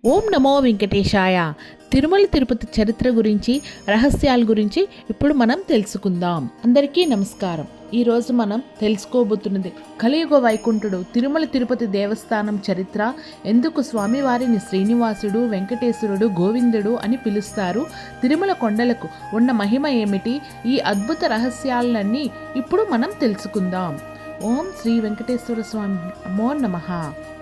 ఓం నమో వెంకటేశాయ. తిరుమల తిరుపతి చరిత్ర గురించి, రహస్యాల గురించి ఇప్పుడు మనం తెలుసుకుందాం. అందరికీ నమస్కారం. ఈరోజు మనం తెలుసుకోబోతున్నది కలియుగ వైకుంఠుడు తిరుమల తిరుపతి దేవస్థానం చరిత్ర. ఎందుకు స్వామివారిని శ్రీనివాసుడు, వెంకటేశ్వరుడు, గోవిందుడు అని పిలుస్తారు, తిరుమల కొండలకు ఉన్న మహిమ ఏమిటి, ఈ అద్భుత రహస్యాలన్నీ ఇప్పుడు మనం తెలుసుకుందాం. ఓం శ్రీ వెంకటేశ్వర స్వామి నమో నమః.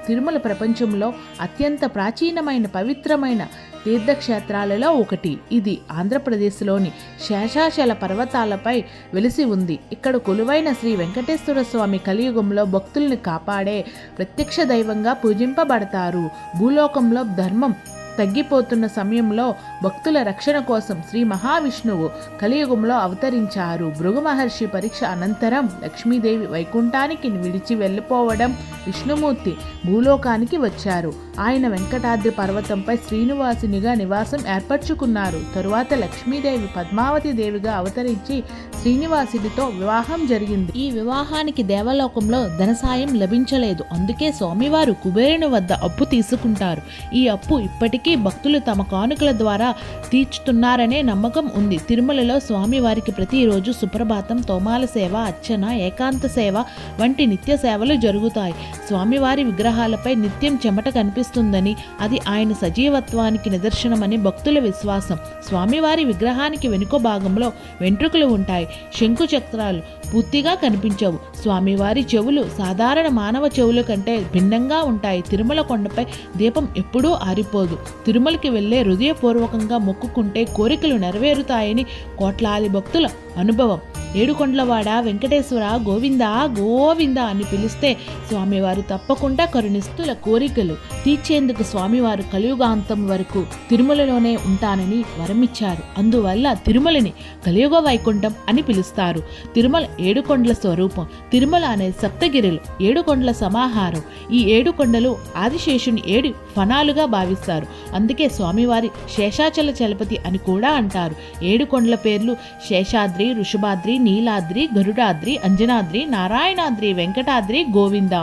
తిరుమల ప్రపంచంలో అత్యంత ప్రాచీనమైన పవిత్రమైన తీర్థక్షేత్రాలలో ఒకటి. ఇది ఆంధ్రప్రదేశ్లోని శేషాచల పర్వతాలపై వెలిసి ఉంది. ఇక్కడ కొలువైన శ్రీ వెంకటేశ్వర స్వామి కలియుగంలో భక్తుల్ని కాపాడే ప్రత్యక్ష దైవంగా పూజింపబడతారు. భూలోకంలో ధర్మం తగ్గిపోతున్న సమయంలో భక్తుల రక్షణ కోసం శ్రీ మహావిష్ణువు కలియుగంలో అవతరించారు. భృగు మహర్షి పరీక్ష అనంతరం లక్ష్మీదేవి వైకుంఠానికి విడిచి వెళ్ళిపోవడం విష్ణుమూర్తి భూలోకానికి వచ్చారు. ఆయన వెంకటాద్రి పర్వతంపై శ్రీనివాసునిగా నివాసం ఏర్పరచుకున్నారు. తరువాత లక్ష్మీదేవి పద్మావతి దేవిగా అవతరించి శ్రీనివాసుడితో వివాహం జరిగింది. ఈ వివాహానికి దేవలోకంలో ధన సాయం లభించలేదు. అందుకే స్వామివారు కుబేరుని వద్ద అప్పు తీసుకుంటారు. ఈ అప్పు ఇప్పటికీ భక్తులు తమ కానుకల ద్వారా తీర్చుతున్నారనే నమ్మకం ఉంది. తిరుమలలో స్వామివారికి ప్రతిరోజు సుప్రభాతం, తోమాల సేవ, అర్చన, ఏకాంత సేవ వంటి నిత్య సేవలు జరుగుతాయి. స్వామివారి విగ్రహాలపై నిత్యం చెమట కనిపిస్తుందని, అది ఆయన సజీవత్వానికి నిదర్శనమని భక్తుల విశ్వాసం. స్వామివారి విగ్రహానికి వెనుక భాగంలో వెంట్రుకలు ఉంటాయి. శంకు చక్రాలు పూర్తిగా కనిపించవు. స్వామివారి చెవులు సాధారణ మానవ చెవుల కంటే భిన్నంగా ఉంటాయి. తిరుమల కొండపై దీపం ఎప్పుడూ ఆరిపోదు. తిరుమలకి వెళ్లే హృదయపూర్వకంగా మొక్కుకుంటే కోరికలు నెరవేరుతాయని కోట్లాది భక్తుల అనుభవం. ఏడుకొండలవాడ వెంకటేశ్వర గోవింద గోవింద అని పిలిస్తే స్వామివారు తప్పకుండా కరుణిస్తుల కోరికలు తీర్చేందుకు స్వామివారు కలియుగాంతం వరకు తిరుమలలోనే ఉంటానని వరమిచ్చారు. అందువల్ల తిరుమలని కలియుగ వైకుంఠం అని పిలుస్తారు. తిరుమల ఏడుకొండల స్వరూపం. తిరుమల అనే సప్తగిరులు, ఏడుకొండల సమాహారం. ఈ ఏడుకొండలు ఆదిశేషుని 7 ఫణాలుగా భావిస్తారు. అందుకే స్వామివారి శేషాచల చలపతి అని కూడా అంటారు. 7 కొండల పేర్లు శేషాద్రి, వృషభాద్రి, నీలాద్రి, గరుడాద్రి, అంజనాద్రి, నారాయణాద్రి, వెంకటాద్రి, గోవింద.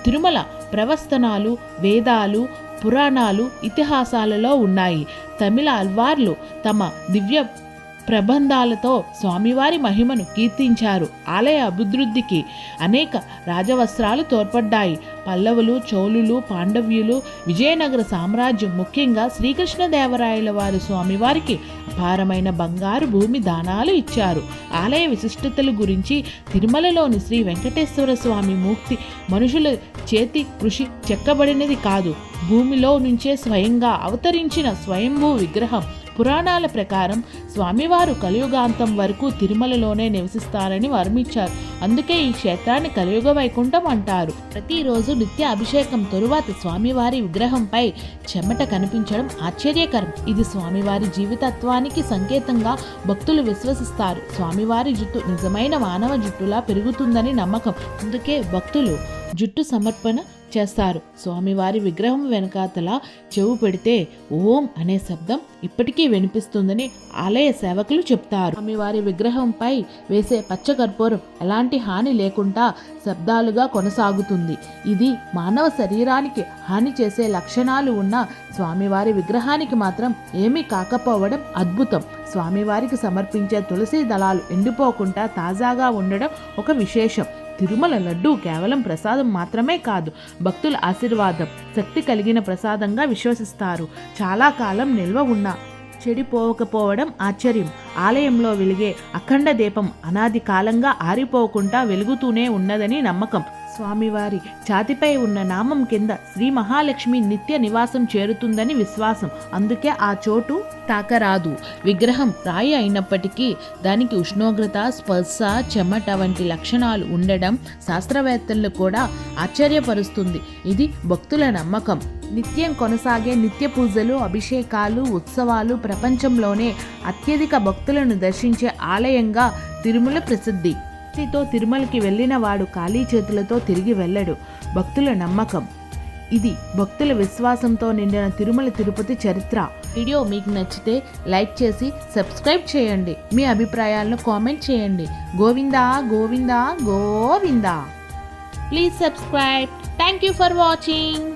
తిరుమల ప్రవస్తనాలు, వేదాలు, పురాణాలు, ఇతిహాసాలలో ఉన్నాయి. తమిళ అల్వార్లు తమ దివ్య ప్రబంధాలతో స్వామివారి మహిమను కీర్తించారు. ఆలయ అభివృద్ధికి అనేక రాజవస్త్రాలు తోడ్పడ్డాయి. పల్లవులు, చోళులు, పాండవ్యులు, విజయనగర సామ్రాజ్యం, ముఖ్యంగా శ్రీకృష్ణదేవరాయల వారు స్వామివారికి అపారమైన బంగారు భూమి దానాలు ఇచ్చారు. ఆలయ విశిష్టతల గురించి తిరుమలలోని శ్రీ వెంకటేశ్వర స్వామి మూర్తి మనుషుల చేతి కృషి చెక్కబడినది కాదు, భూమిలో నుంచే స్వయంగా అవతరించిన స్వయంభూ విగ్రహం. పురాణాల ప్రకారం స్వామివారు కలియుగాంతం వరకు తిరుమలలోనే నివసిస్తారని వర్మించారు. అందుకే ఈ క్షేత్రాన్ని కలియుగ వైకుంఠం అంటారు. ప్రతిరోజు నిత్య అభిషేకం తరువాత స్వామివారి విగ్రహంపై చెమట కనిపించడం ఆశ్చర్యకరం. ఇది స్వామివారి జీవితత్వానికి సంకేతంగా భక్తులు విశ్వసిస్తారు. స్వామివారి జుట్టు నిజమైన మానవ జుట్టులా పెరుగుతుందని నమ్మకం. అందుకే భక్తులు జుట్టు సమర్పణ చేస్తారు. స్వామివారి విగ్రహం వెనకాతల చెవు పెడితే ఓం అనే శబ్దం ఇప్పటికీ వినిపిస్తుందని ఆలయ సేవకులు చెప్తారు. స్వామివారి విగ్రహంపై వేసే పచ్చకర్పూరం ఎలాంటి హాని లేకుండా శబ్దాలుగా కొనసాగుతుంది. ఇది మానవ శరీరానికి హాని చేసే లక్షణాలు ఉన్న స్వామివారి విగ్రహానికి మాత్రం ఏమీ కాకపోవడం అద్భుతం. స్వామివారికి సమర్పించే తులసి దళాలు ఎండిపోకుండా తాజాగా ఉండడం ఒక విశేషం. తిరుమల లడ్డు కేవలం ప్రసాదం మాత్రమే కాదు, భక్తుల ఆశీర్వాదం, శక్తి కలిగిన ప్రసాదంగా విశ్వసిస్తారు. చాలా కాలం నిల్వ ఉన్న చెడిపోకపోవడం ఆశ్చర్యం. ఆలయంలో వెలిగే అఖండ దీపం అనాది కాలంగా ఆరిపోకుండా వెలుగుతూనే ఉన్నదని నమ్మకం. స్వామివారి ఛాతిపై ఉన్న నామం కింద శ్రీ మహాలక్ష్మి నిత్య నివాసం చేరుతుందని విశ్వాసం. అందుకే ఆ చోటు తాకరాదు. విగ్రహం రాయి అయినప్పటికీ దానికి ఉష్ణోగ్రత, స్పర్శ, చెమట వంటి లక్షణాలు ఉండడం శాస్త్రవేత్తలను కూడా ఆశ్చర్యపరుస్తుంది. ఇది భక్తుల నమ్మకం. నిత్యం కొనసాగే నిత్య పూజలు, అభిషేకాలు, ఉత్సవాలు ప్రపంచంలోనే అత్యధిక భక్తులను దర్శించే ఆలయంగా తిరుమల ప్రసిద్ధి. భక్తితో తిరుమలకి వెళ్ళిన వాడు ఖాళీ చేతులతో తిరిగి వెళ్ళడు. భక్తుల నమ్మకం ఇది. భక్తుల విశ్వాసంతో నిండిన తిరుమల తిరుపతి చరిత్ర. వీడియో మీకు నచ్చితే లైక్ చేసి సబ్స్క్రైబ్ చేయండి. మీ అభిప్రాయాలను కామెంట్ చేయండి. Govinda Govinda Govinda. Please subscribe. Thank you for watching.